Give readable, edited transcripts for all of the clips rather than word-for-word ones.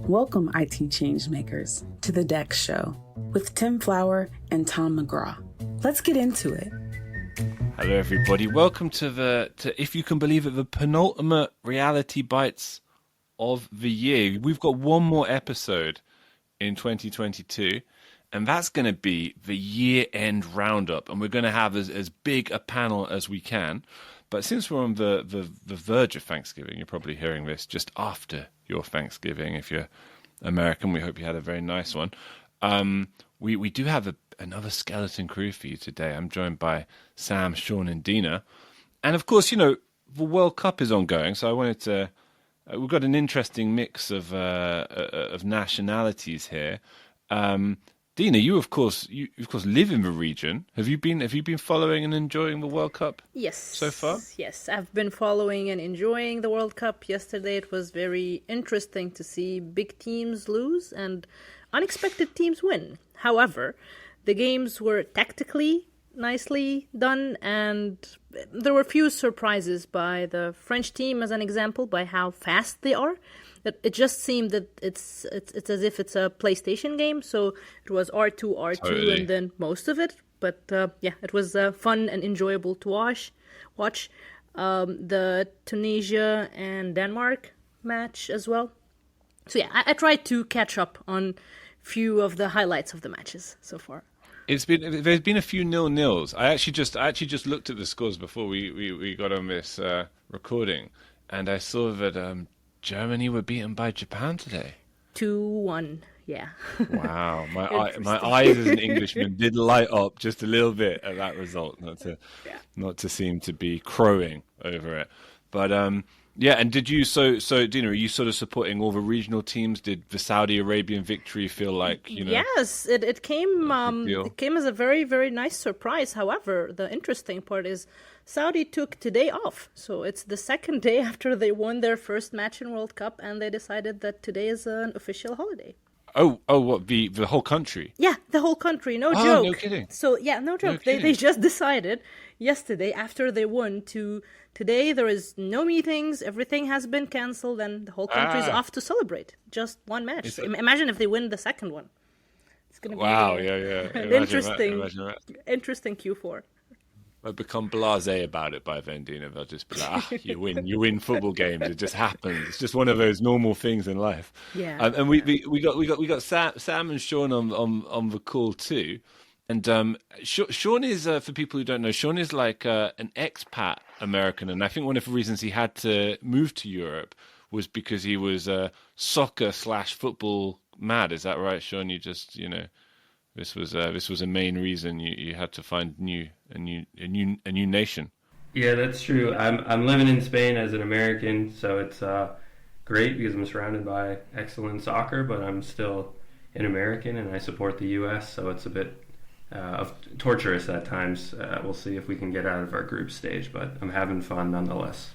Welcome, IT changemakers, to the DEX Show with Tim Flower and Tom McGraw. Let's get into it. Hello, everybody. Welcome to if you can believe it, the penultimate reality bites of the year. We've got one more episode in 2022, and that's going to be the year-end roundup, and we're going to have as big a panel as we can. But since we're on the verge of Thanksgiving, you're probably hearing this just after your Thanksgiving. If you're American, we hope you had a very nice one. We do have another skeleton crew for you today. I'm joined by Sam, Sean, and Dina. And of course, you know, the World Cup is ongoing, so I wanted to... we've got an interesting mix of nationalities here. Dina, you of course live in the region. Have you been following and enjoying the World Cup? Yes. So far? Yes, I've been following and enjoying the World Cup. Yesterday it was very interesting to see big teams lose and unexpected teams win. However, the games were tactically nicely done, and there were few surprises by the French team, as an example, by how fast they are. It just seemed that it's as if it's a PlayStation game, so it was R2, Totally. and then most of it. But it was fun and enjoyable to watch. The Tunisia and Denmark match as well. So yeah, I tried to catch up on few of the highlights of the matches so far. There's been a few 0-0s. I actually just looked at the scores before we got on this recording, and I saw that Germany were beaten by Japan today. 2-1, yeah. Wow, my eyes as an Englishman did light up just a little bit at that result, not to seem to be crowing over it, but yeah. And did you so Dina, are you sort of supporting all the regional teams? Did the Saudi Arabian victory feel like, you know? Yes, it came as a very, very nice surprise. However, the interesting part is Saudi took today off, so it's the second day after they won their first match in World Cup, and they decided that today is an official holiday. Oh, what, the whole country? Yeah, the whole country, no joke. Oh, no kidding. So yeah, no joke. They just decided yesterday after they won to today there is no meetings, everything has been cancelled, and the whole country is off to celebrate just one match. Imagine if they win the second one. It's going to be an interesting Q4. They'll become blasé about it by then, Dina. They'll just be like, you win football games. It just happens. It's just one of those normal things in life. Yeah. And we got Sam and Sean on the call too. And Sean is, for people who don't know, Sean is like an expat American, and I think one of the reasons he had to move to Europe was because he was soccer/football mad. Is that right, Sean? You just, you know, this was a main reason you had to find a new nation. Yeah, that's true. I'm living in Spain as an American, so it's great because I'm surrounded by excellent soccer, but I'm still an American and I support the U.S., so it's a bit torturous at times. We'll see if we can get out of our group stage, but I'm having fun nonetheless.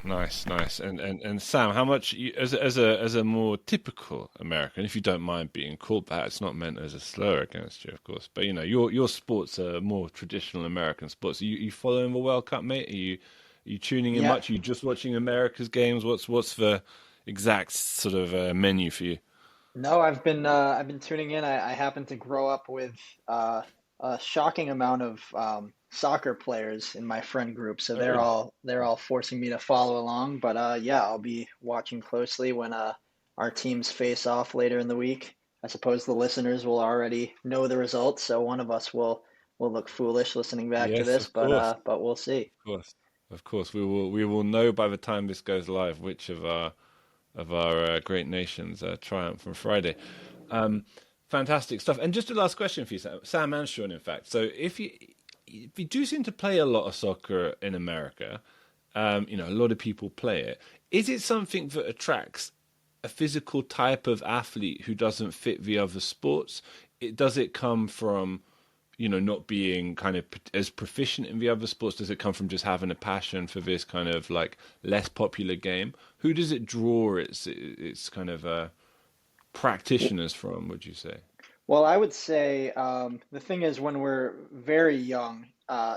Nice. And Sam, how much as a more typical American, if you don't mind being called that, it's not meant as a slur against you, of course. But you know, your sports are more traditional American sports. Are you following the World Cup, mate? Are you tuning in much? Are you just watching America's games? What's the exact sort of menu for you? No, I've been tuning in. I happen to grow up with a shocking amount of soccer players in my friend group, so they're all forcing me to follow along. But I'll be watching closely when our teams face off later in the week. I suppose the listeners will already know the results, so one of us will look foolish listening back to this, but we'll see. Of course, we will know by the time this goes live which of our great nations triumph on Friday. Fantastic stuff. And just a last question for you, Sam and Sean, in fact. So if you do seem to play a lot of soccer in America, a lot of people play it. Is it something that attracts a physical type of athlete who doesn't fit the other sports? Does it come from, not being kind of as proficient in the other sports? Does it come from just having a passion for this kind of like less popular game? Who does it draw its kind of practitioners from, would you say? Well, I would say the thing is when we're very young,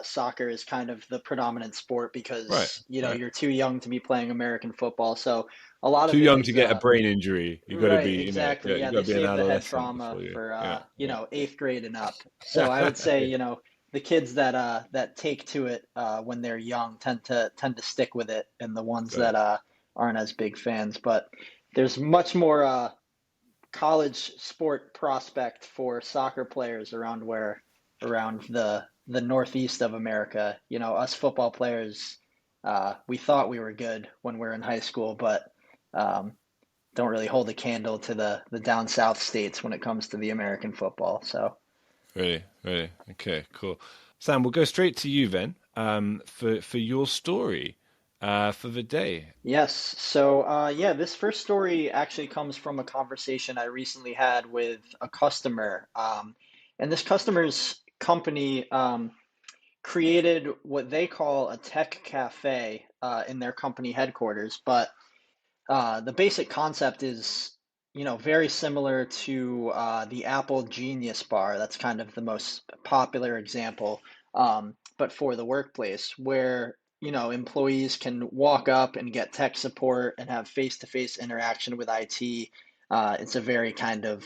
soccer is kind of the predominant sport Right, because right. you're too young to be playing American football. So a lot Too of it young to is get a brain injury. You got to be, right, exactly. you Yeah, got to they be an save the head adolescent trauma before you. for Yeah, yeah. eighth grade and up. So I would say, the kids that that take to it when they're young tend to stick with it, and the ones Got it. that aren't as big fans. But there's much more college sport prospect for soccer players around the northeast of America. Us football players, we thought we were good when we were in high school, but don't really hold a candle to the down south states when it comes to the American football. So Really, really. Okay, cool. Sam, we'll go straight to you then, for your story, for the day. yes, so yeah, this first story actually comes from a conversation I recently had with a customer, and this customer's company created what they call a tech cafe in their company headquarters, but the basic concept is, very similar to the Apple Genius Bar. That's kind of the most popular example, but for the workplace, where, employees can walk up and get tech support and have face-to-face interaction with IT. It's a very kind of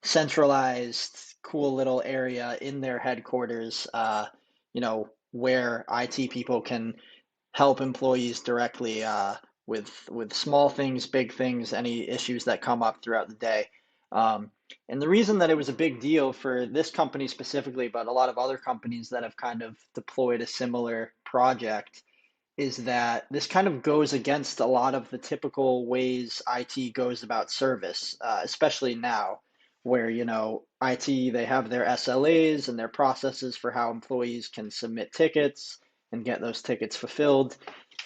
centralized, cool little area in their headquarters, where IT people can help employees directly with small things, big things, any issues that come up throughout the day. And the reason that it was a big deal for this company specifically, but a lot of other companies that have kind of deployed a similar project, is that this kind of goes against a lot of the typical ways IT goes about service, especially now, where, IT, they have their SLAs and their processes for how employees can submit tickets and get those tickets fulfilled.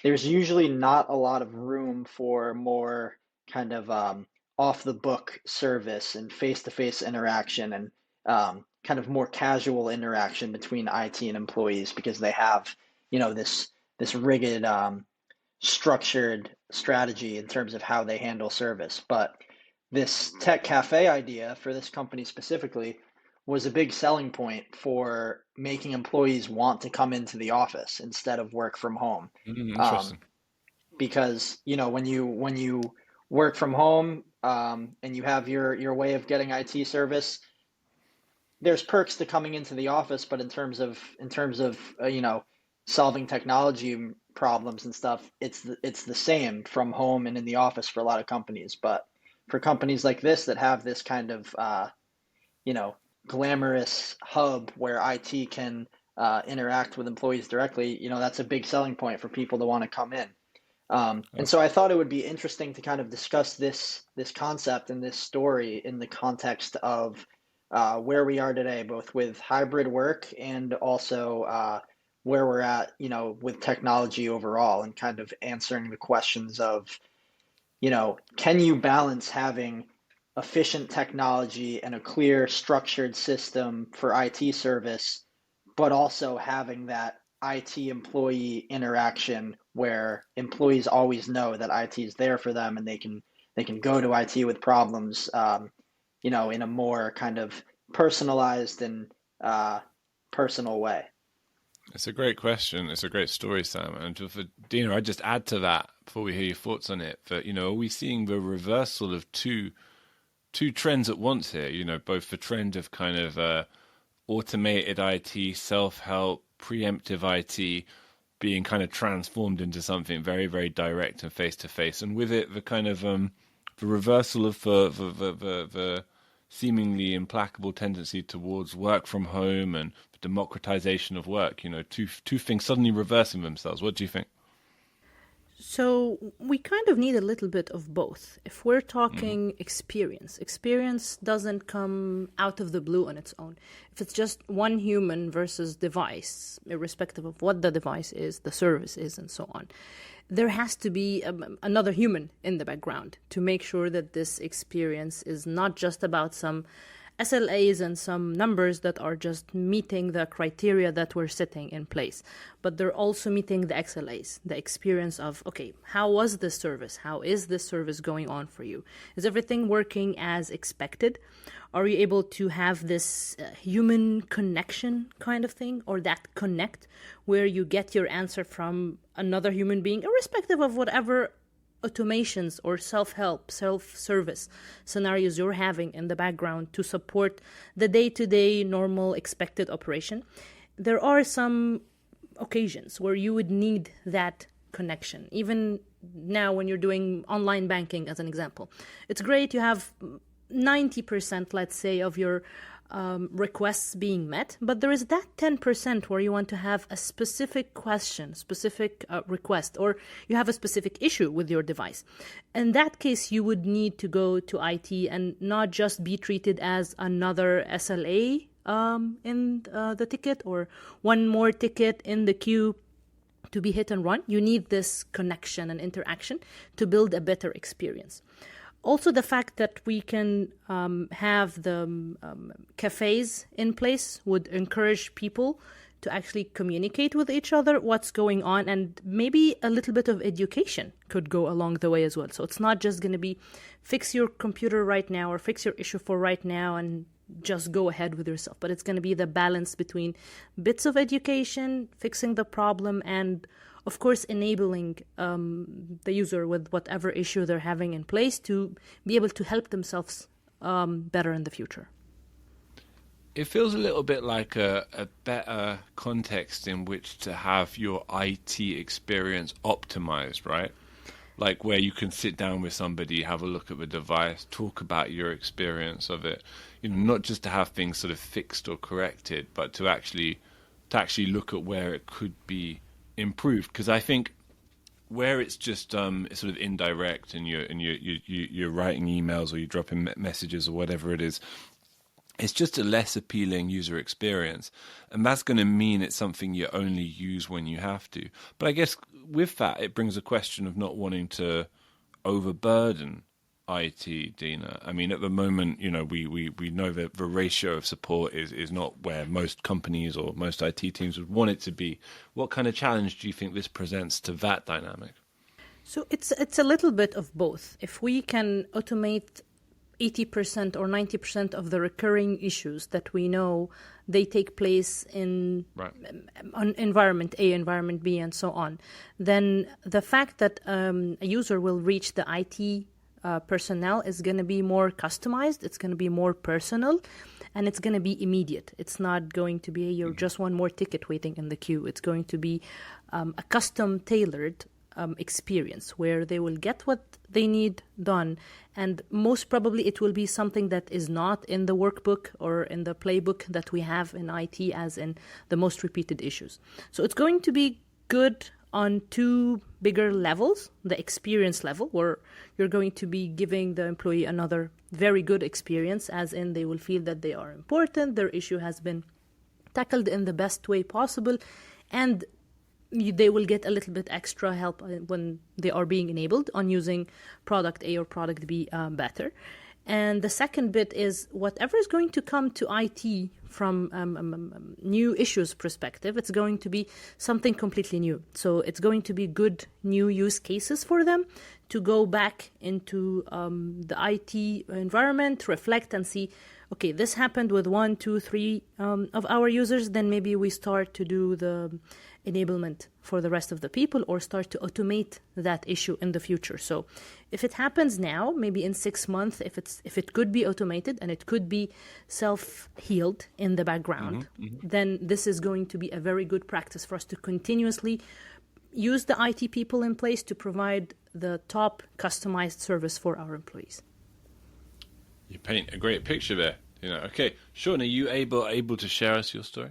There's usually not a lot of room for more kind of off the book service and face to face interaction and kind of more casual interaction between IT and employees because they have, this rigid, structured strategy in terms of how they handle service. But this tech cafe idea for this company specifically was a big selling point for making employees want to come into the office instead of work from home. Um, Interesting. because when you work from home and you have your way of getting IT service, there's perks to coming into the office, but in terms of solving technology problems and stuff, it's the same from home and in the office for a lot of companies. But for companies like this that have this kind of you know glamorous hub where IT can interact with employees directly, that's a big selling point for people to want to come in. And so I thought it would be interesting to kind of discuss this concept and this story in the context of where we are today, both with hybrid work and also where we're at, with technology overall, and kind of answering the questions of, can you balance having efficient technology and a clear structured system for IT service, but also having that IT employee interaction where employees always know that IT is there for them and they can go to IT with problems, in a more kind of personalized and personal way. It's a great question. It's a great story, Sam. And for Dina, I'd just add to that before we hear your thoughts on it. That are we seeing the reversal of two trends at once here? Both the trend of kind of automated IT, self-help, preemptive IT being kind of transformed into something very, very direct and face-to-face, and with it the kind of the reversal of the seemingly implacable tendency towards work from home and the democratization of work. Two things suddenly reversing themselves. What do you think? So we kind of need a little bit of both. If we're talking experience doesn't come out of the blue on its own. If it's just one human versus device, irrespective of what the device is, the service is, and so on, there has to be another human in the background to make sure that this experience is not just about some SLAs and some numbers that are just meeting the criteria that we're setting in place. But they're also meeting the XLAs, the experience of, okay, how was this service? How is this service going on for you? Is everything working as expected? Are you able to have this human connection kind of thing, or that connect where you get your answer from another human being, irrespective of whatever automations or self-help, self-service scenarios you're having in the background to support the day-to-day normal expected operation? There are some occasions where you would need that connection. Even now when you're doing online banking, as an example, it's great you have 90%, let's say, of your requests being met, but there is that 10% where you want to have a specific question, specific request, or you have a specific issue with your device. In that case, you would need to go to IT and not just be treated as another SLA in the ticket or one more ticket in the queue to be hit and run. You need this connection and interaction to build a better experience. Also, the fact that we can have the cafes in place would encourage people to actually communicate with each other what's going on, and maybe a little bit of education could go along the way as well. So it's not just going to be fix your computer right now or fix your issue for right now and just go ahead with yourself, but it's going to be the balance between bits of education, fixing the problem, and of course, enabling the user with whatever issue they're having in place to be able to help themselves better in the future. It feels a little bit like a better context in which to have your IT experience optimized, right? Like where you can sit down with somebody, have a look at the device, talk about your experience of it. You know, not just to have things sort of fixed or corrected, but to actually look at where it could be improved. Because I think where it's just sort of indirect and you're writing emails or you're dropping messages or whatever it is, it's just a less appealing user experience, and that's going to mean it's something you only use when you have to. But I guess with that, it brings a question of not wanting to overburden IT, Dina. I mean, at the moment, you know, we know that the ratio of support is not where most companies or most IT teams would want it to be. What kind of challenge do you think this presents to that dynamic? So it's a little bit of both. If we can automate 80% or 90% of the recurring issues that we know they take place in on environment A, environment B, and so on, then the fact that a user will reach the IT personnel is going to be more customized, it's going to be more personal, and it's going to be immediate. It's not going to be you're just one more ticket waiting in the queue. It's going to be a custom tailored experience where they will get what they need done, and most probably it will be something that is not in the workbook or in the playbook that we have in IT as in the most repeated issues. So it's going to be good on two bigger levels. The experience level, where you're going to be giving the employee another very good experience, as in they will feel that they are important, their issue has been tackled in the best way possible, and they will get a little bit extra help when they are being enabled on using product A or product B better. And the second bit is whatever is going to come to IT from new issues perspective, it's going to be something completely new. So it's going to be good new use cases for them to go back into the IT environment, reflect and see, okay, this happened with 1, 2, 3 of our users, then maybe we start to do the enablement for the rest of the people or start to automate that issue in the future. So if it happens now, maybe in 6 months, if it could be automated and it could be self-healed in the background, then this is going to be a very good practice for us to continuously use the IT people in place to provide the top customized service for our employees. You paint a great picture there. You know, okay, Sean, are you able to share us your story?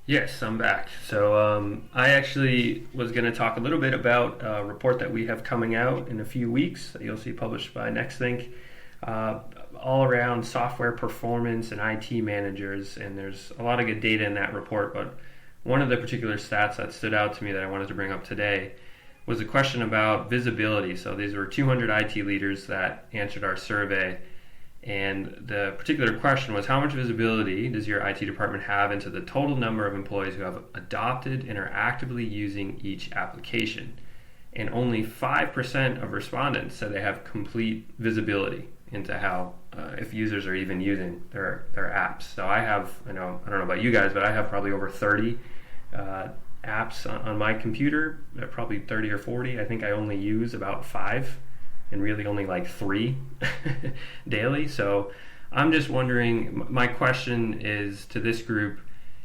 Yes, I'm back. So I actually was going to talk a little bit about a report that we have coming out in a few weeks that you'll see published by NextThink, all around software performance and IT managers. And there's a lot of good data in that report, but one of the particular stats that stood out to me that I wanted to bring up today was a question about visibility. So these were 200 IT leaders that answered our survey, And the particular question was, how much visibility does your IT department have into the total number of employees who have adopted and are actively using each application? And only 5% of respondents said they have complete visibility into how, if users are even using their apps. So I don't know about you guys, but I have probably over 30 apps on my computer, probably 30 or 40. I think I only use about 5 and really only like 3 daily. So I'm just wondering, my question is to this group,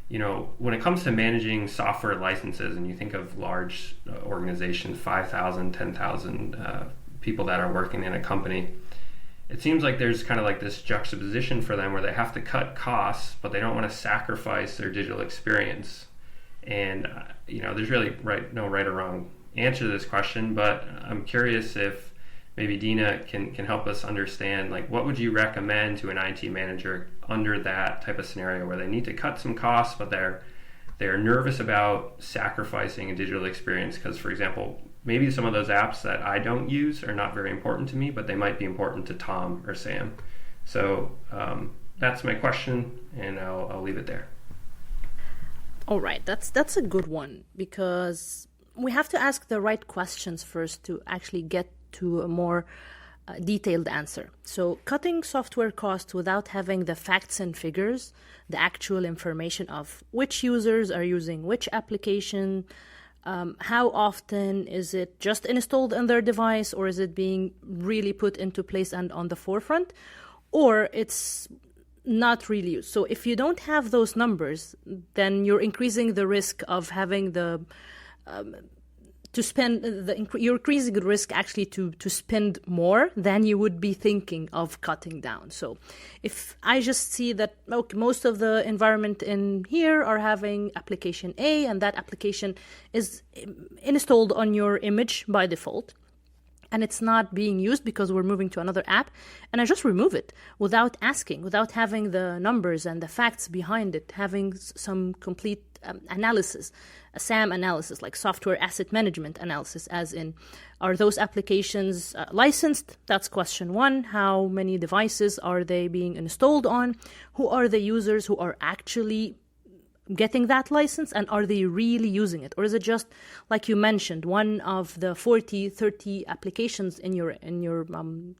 when it comes to managing software licenses, and you think of large organizations, 5,000, 10,000 people that are working in a company, it seems like there's kind of like this juxtaposition for them where they have to cut costs, but they don't want to sacrifice their digital experience. And, there's really no right or wrong answer to this question, but I'm curious if maybe Dina can help us understand, like, what would you recommend to an IT manager under that type of scenario where they need to cut some costs, but they're nervous about sacrificing a digital experience? Because, for example, maybe some of those apps that I don't use are not very important to me, but they might be important to Tom or Sam. So that's my question, and I'll leave it there. All right, that's a good one, because we have to ask the right questions first to actually get to a more detailed answer. So cutting software costs without having the facts and figures, the actual information of which users are using which application, how often is it just installed on their device, or is it being really put into place and on the forefront, or it's not really used. So if you don't have those numbers, then you're increasing the risk of having you're increasing the risk actually to spend more than you would be thinking of cutting down. So if I just see that, okay, most of the environment in here are having application A, and that application is installed on your image by default, and it's not being used because we're moving to another app, and I just remove it without asking, without having the numbers and the facts behind it, having some complete analysis, a SAM analysis, like software asset management analysis, as in, are those applications licensed? That's question one. How many devices are they being installed on? Who are the users who are actually getting that license, and are they really using it? Or is it just, like you mentioned, one of the 40, 30 applications in your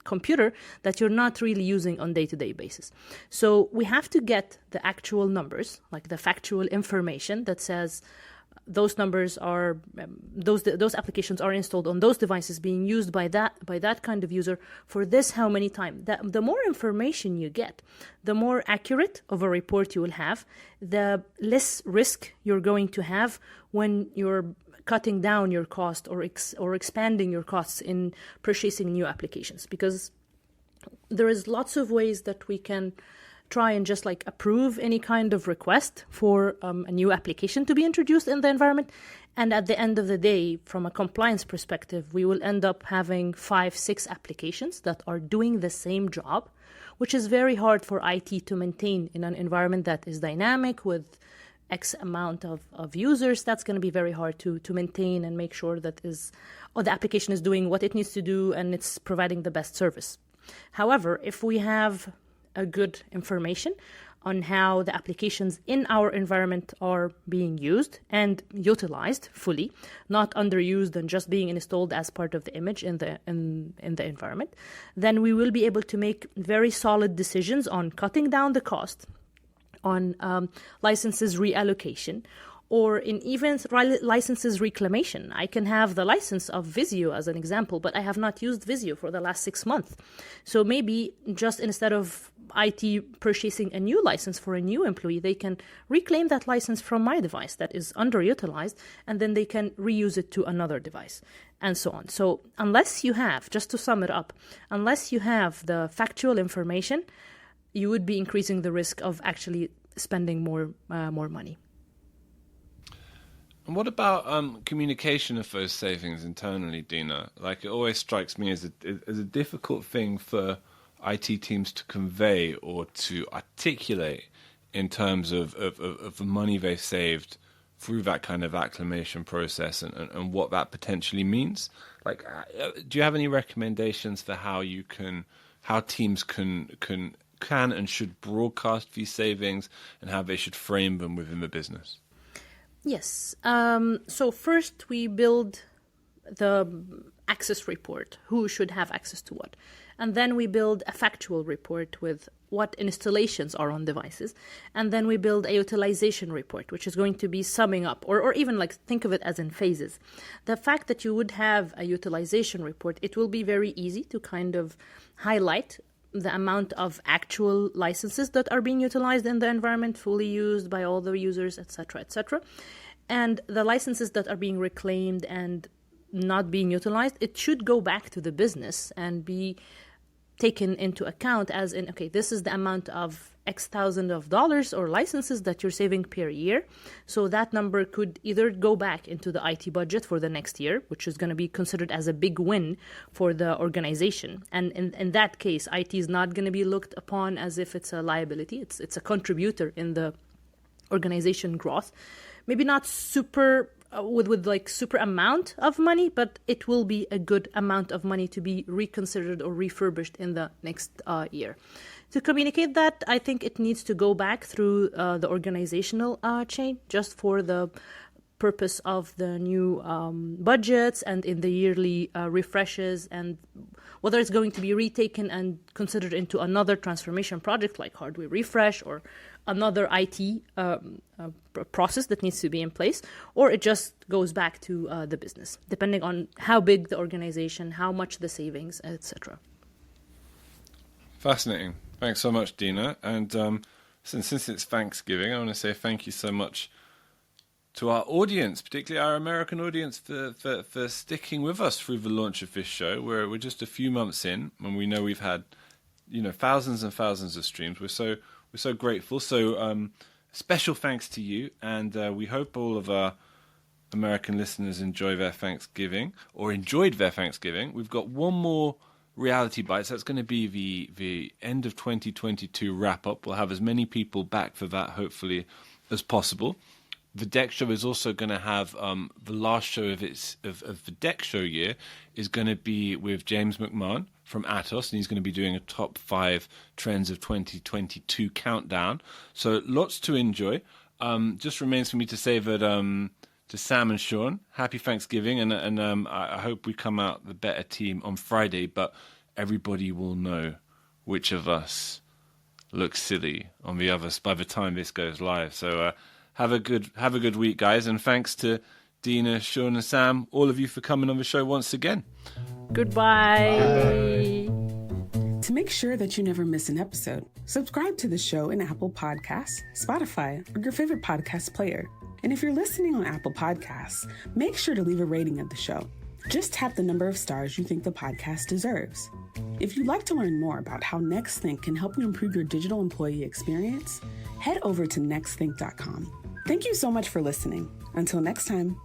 computer that you're not really using on day-to-day basis? So we have to get the actual numbers, like the factual information that says those numbers are those applications are installed on those devices being used by that kind of user for this how many times. The more information you get, the more accurate of a report you will have, the less risk you're going to have when you're cutting down your cost or expanding your costs in purchasing new applications. Because there is lots of ways that we can try and just like approve any kind of request for a new application to be introduced in the environment. And at the end of the day, from a compliance perspective, we will end up having 5-6 applications that are doing the same job, which is very hard for IT to maintain in an environment that is dynamic with X amount of users. That's going to be very hard to maintain and make sure that the application is doing what it needs to do and it's providing the best service. However, if we have a good information on how the applications in our environment are being used and utilized fully, not underused and just being installed as part of the image in the environment, then we will be able to make very solid decisions on cutting down the cost, on licenses reallocation, or in even licenses reclamation. I can have the license of Visio as an example, but I have not used Visio for the last 6 months. So maybe just instead of IT purchasing a new license for a new employee, they can reclaim that license from my device that is underutilized, and then they can reuse it to another device, and so on. So unless you have, just to sum it up, unless you have the factual information, you would be increasing the risk of actually spending more money. And what about communication of those savings internally, Dina? Like, it always strikes me as a difficult thing for IT teams to convey or to articulate in terms of the money they've saved through that kind of acclimation process and what that potentially means. Like, do you have any recommendations for how you can how teams can and should broadcast these savings and how they should frame them within the business? Yes. So first we build the access report, who should have access to what. And then we build a factual report with what installations are on devices. And then we build a utilization report, which is going to be summing up, or even like think of it as in phases. The fact that you would have a utilization report, it will be very easy to kind of highlight the amount of actual licenses that are being utilized in the environment, fully used by all the users, etc., etc. And the licenses that are being reclaimed and not being utilized, it should go back to the business and be taken into account as in, okay, this is the amount of X thousand of dollars or licenses that you're saving per year. So that number could either go back into the IT budget for the next year, which is going to be considered as a big win for the organization. And in that case, IT is not going to be looked upon as if it's a liability. It's a contributor in the organization growth. Maybe not super with like super amount of money, but it will be a good amount of money to be reconsidered or refurbished in the next year. To communicate that, I think it needs to go back through the organizational chain just for the purpose of the new budgets and in the yearly refreshes, and whether it's going to be retaken and considered into another transformation project like hardware refresh or another IT process that needs to be in place, or it just goes back to the business, depending on how big the organization, how much the savings, etc. Fascinating. Thanks so much, Dina. And since it's Thanksgiving, I want to say thank you so much to our audience, particularly our American audience, for sticking with us through the launch of this show. We're just a few months in, and we know we've had thousands and thousands of streams. We're so grateful. So special thanks to you, and we hope all of our American listeners enjoyed their Thanksgiving. We've got one more Reality Bytes. That's going to be the end of 2022 wrap-up. We'll have as many people back for that, hopefully, as possible. The DEX show is also going to have the last show of the DEX show year is going to be with James McMahon from Atos, and he's going to be doing a top 5 trends of 2022 countdown. So lots to enjoy. Just remains for me to say that to Sam and Sean, happy Thanksgiving, and I hope we come out the better team on Friday. But everybody will know which of us looks silly on the others by the time this goes live. So have a good week, guys, and thanks to Dina, Sean, and Sam, all of you for coming on the show once again. Goodbye. Bye. To make sure that you never miss an episode, subscribe to the show in Apple Podcasts, Spotify, or your favorite podcast player. And if you're listening on Apple Podcasts, make sure to leave a rating of the show. Just tap the number of stars you think the podcast deserves. If you'd like to learn more about how NextThink can help you improve your digital employee experience, head over to nextthink.com. Thank you so much for listening. Until next time.